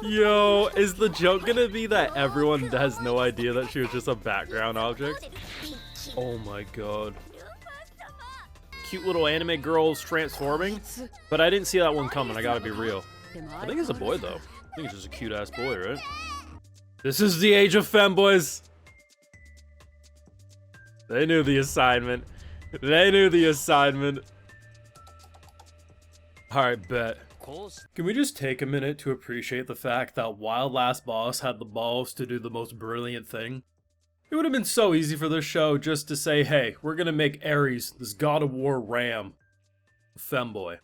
Yo, is the joke gonna be that everyone has no idea that she was just a background object? Oh my god. Cute little anime girls transforming, but I didn't see that one coming, I gotta be real. I think it's a boy though. I think it's just a cute ass boy, right? This is the age of femboys. They knew the assignment. They knew the assignment. Alright, bet. Can we just take a minute to appreciate the fact that Wild Last Boss had the balls to do the most brilliant thing? It would have been so easy for this show just to say, hey, we're gonna make Ares, this god of war ram, a femboy.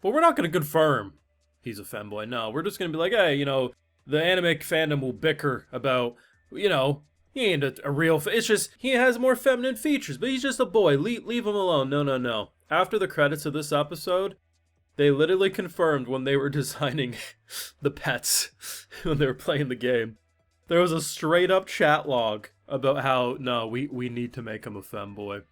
But we're not gonna confirm he's a femboy. No, we're just gonna be like, hey, you know, the anime fandom will bicker about, you know, he ain't a real, it's just, he has more feminine features, but he's just a boy, leave him alone. No, no, no. After the credits of this episode, they literally confirmed when they were designing the pets, when they were playing the game, there was a straight up chat log about how, no, we need to make him a femboy.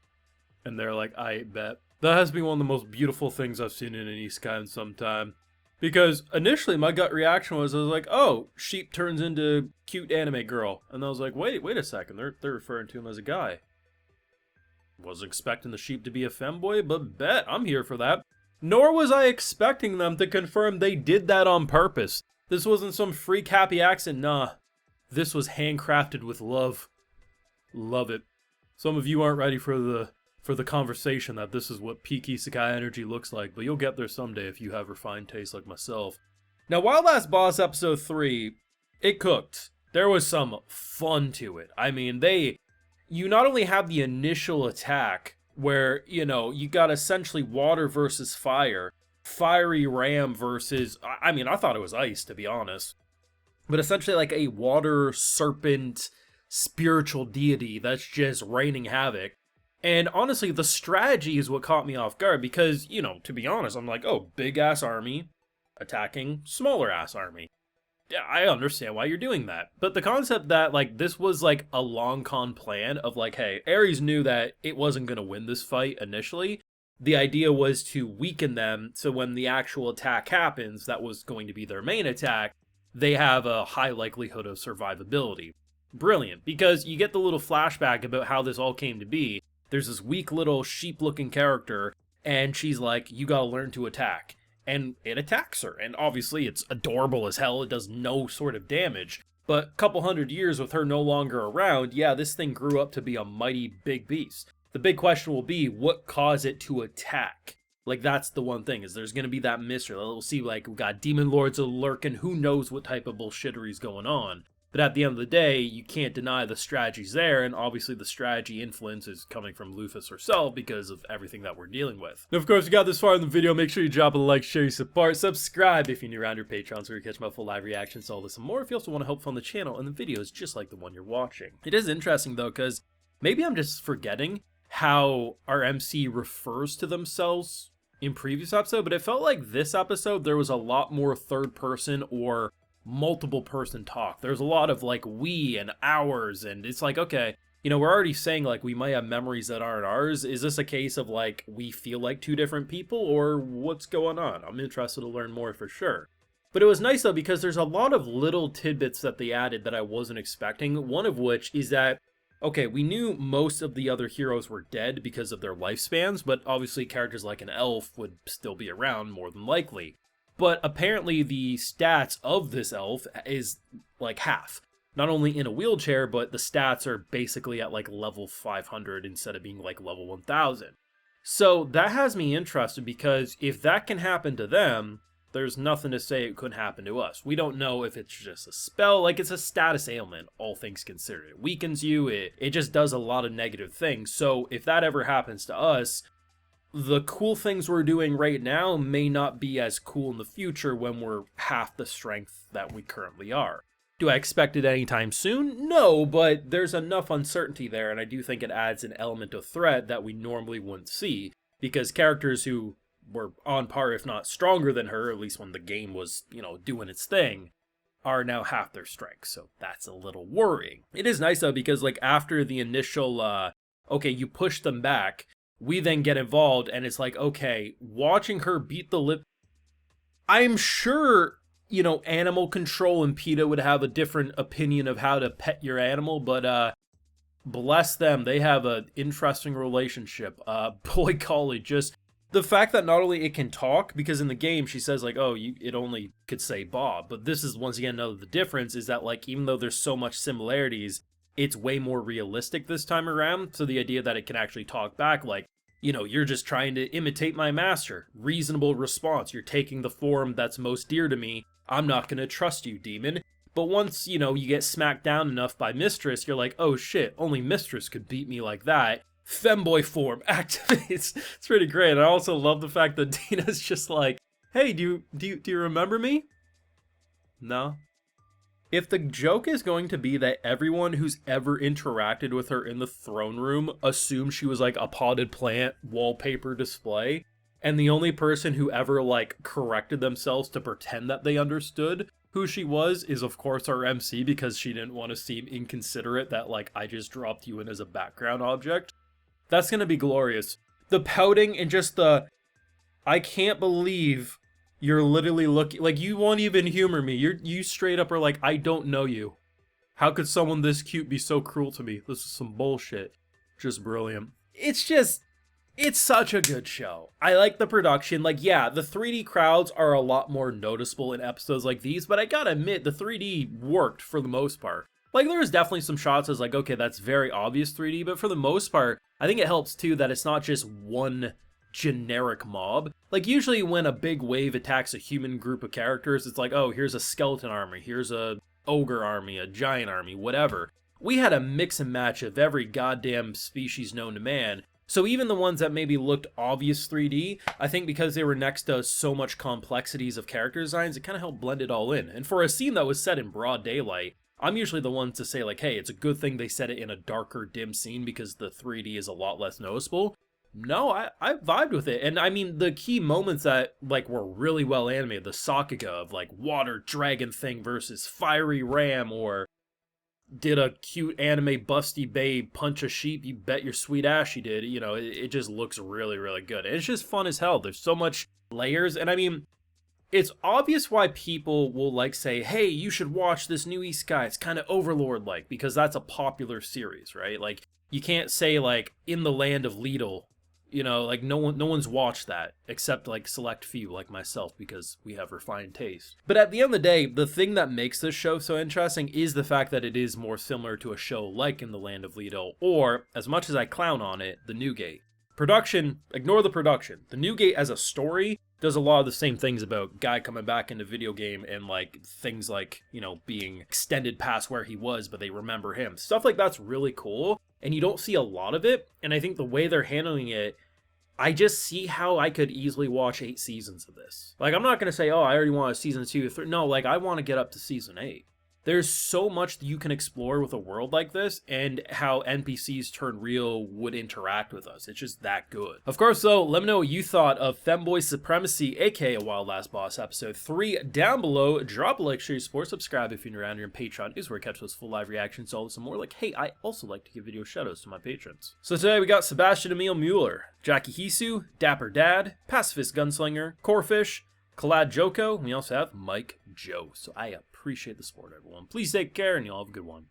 And they're like, I bet. That has been one of the most beautiful things I've seen in an isekai in some time. Because initially my gut reaction was, I was like, oh, sheep turns into cute anime girl. And I was like, wait a second, they're referring to him as a guy. Wasn't expecting the sheep to be a femboy, but bet, I'm here for that. Nor was I expecting them to confirm they did that on purpose. This wasn't some freak happy accident, nah. This was handcrafted with love. Love it. Some of you aren't ready for the conversation that this is what peak isekai energy looks like, but you'll get there someday if you have refined taste like myself. Now, Wild Last Boss Episode 3, it cooked. There was some fun to it. I mean, you not only have the initial attack, where, you know, you got essentially water versus fire, fiery ram versus, I mean, I thought it was ice, to be honest, but essentially like a water serpent spiritual deity that's just raining havoc. And honestly, the strategy is what caught me off guard because, you know, to be honest, I'm like, oh, big ass army attacking smaller ass army. Yeah, I understand why you're doing that. But the concept that, like, this was, like, a long con plan of, like, hey, Ares knew that it wasn't going to win this fight initially. The idea was to weaken them, so when the actual attack happens, that was going to be their main attack, they have a high likelihood of survivability. Brilliant, because you get the little flashback about how this all came to be. There's this weak little sheep-looking character, and she's like, you gotta learn to attack. And it attacks her, and obviously it's adorable as hell, it does no sort of damage. But a couple hundred years with her no longer around, yeah, this thing grew up to be a mighty big beast. The big question will be, what caused it to attack? Like, that's the one thing, is there's gonna be that mystery. We'll see, like, we got demon lords lurking, who knows what type of bullshittery's going on. But at the end of the day, you can't deny the strategy's there, and obviously the strategy influence is coming from Lufus herself because of everything that we're dealing with. And of course, if you got this far in the video, make sure you drop a like, share your support, subscribe if you're new around your Patreon so you catch my full live reactions to all this and more if you also want to help fund the channel and the videos just like the one you're watching. It is interesting though, because maybe I'm just forgetting how our MC refers to themselves in previous episode, but it felt like this episode there was a lot more third person or multiple person talk. There's a lot of like we and ours, and it's like, okay, you know, we're already saying like we might have memories that aren't ours. Is this a case of like we feel like two different people, or what's going on? I'm interested to learn more for sure. But it was nice though because there's a lot of little tidbits that they added that I wasn't expecting. One of which is that, okay, we knew most of the other heroes were dead because of their lifespans, but obviously characters like an elf would still be around more than likely. But apparently the stats of this elf is like half. Not only in a wheelchair, but the stats are basically at like level 500 instead of being like level 1000. So that has me interested because if that can happen to them, there's nothing to say it couldn't happen to us. We don't know if it's just a spell, like it's a status ailment, all things considered. It weakens you, it just does a lot of negative things. So if that ever happens to us, the cool things we're doing right now may not be as cool in the future when we're half the strength that we currently are. Do I expect it anytime soon? No, but there's enough uncertainty there, and I do think it adds an element of threat that we normally wouldn't see, because characters who were on par, if not stronger than her, at least when the game was, you know, doing its thing, are now half their strength, so that's a little worrying. It is nice, though, because, like, after the initial, okay, you push them back, we then get involved, and it's like, okay, watching her beat the lip... I'm sure you know, animal control, and PETA would have a different opinion of how to pet your animal, but bless them, they have an interesting relationship. Boy collie, just the fact that not only it can talk, because in the game she says like, oh, it only could say Bob, but this is once again another the difference is that like even though there's so much similarities, it's way more realistic this time around. So the idea that it can actually talk back, like, you know, you're just trying to imitate my master. Reasonable response. You're taking the form that's most dear to me. I'm not gonna trust you, demon. But once, you know, you get smacked down enough by Mistress, you're like, oh shit, only Mistress could beat me like that. Femboy form activates. It's pretty great. And I also love the fact that Dina's just like, hey, do you remember me? No. If the joke is going to be that everyone who's ever interacted with her in the throne room assumed she was like a potted plant wallpaper display, and the only person who ever like corrected themselves to pretend that they understood who she was is of course our MC, because she didn't want to seem inconsiderate that like I just dropped you in as a background object. That's gonna be glorious. The pouting and just the, I can't believe you're literally looking, like, you won't even humor me. You straight up are like, I don't know you. How could someone this cute be so cruel to me? This is some bullshit. Just brilliant. It's such a good show. I like the production. Like, yeah, the 3D crowds are a lot more noticeable in episodes like these, but I gotta admit, the 3D worked for the most part. Like, there was definitely some shots as like, okay, that's very obvious 3D, but for the most part, I think it helps too that it's not just one generic mob. Like, usually when a big wave attacks a human group of characters, it's like, oh, here's a skeleton army, here's a ogre army, a giant army, whatever. We had a mix and match of every goddamn species known to man. So even the ones that maybe looked obvious 3D, I think because they were next to so much complexities of character designs, it kind of helped blend it all in. And for a scene that was set in broad daylight, I'm usually the one to say like, hey, it's a good thing they set it in a darker, dim scene because the 3D is a lot less noticeable. No, I vibed with it. And I mean, the key moments that like were really well animated, the Sakuga of like water dragon thing versus fiery ram, or did a cute anime busty babe punch a sheep, you bet your sweet ass she did. You know, it just looks really, really good. And it's just fun as hell. There's so much layers. And I mean, it's obvious why people will like say, hey, you should watch this new Isekai. It's kind of Overlord-like, because that's a popular series, right? Like, you can't say like In the Land of Lidl. You know, like no one's watched that except like select few like myself, because we have refined taste. But at the end of the day, the thing that makes this show so interesting is the fact that it is more similar to a show like In the Land of Lido, or, as much as I clown on it, The Newgate. Production, ignore the production. The Newgate as a story does a lot of the same things about guy coming back into video game and like things like, you know, being extended past where he was, but they remember him. Stuff like that's really cool. And you don't see a lot of it, and I think the way they're handling it, I just see how I could easily watch 8 seasons of this. Like, I'm not going to say, oh, I already want a season 2, 3. No, like, I want to get up to season 8. There's so much that you can explore with a world like this, and how NPCs turned real would interact with us. It's just that good. Of course, though, let me know what you thought of Femboy Supremacy, aka Wild Last Boss Episode 3, down below. Drop a like, share your support, subscribe if you're new around here, and Patreon is where I catch those full live reactions, all this and more. Like, hey, I also like to give video shoutouts to my patrons. So today we got Sebastian Emil Mueller, Jackie Hisu, Dapper Dad, Pacifist Gunslinger, Corefish, Kalad Joko, and we also have Mike Joe. So I appreciate the support, everyone. Please take care, and y'all have a good one.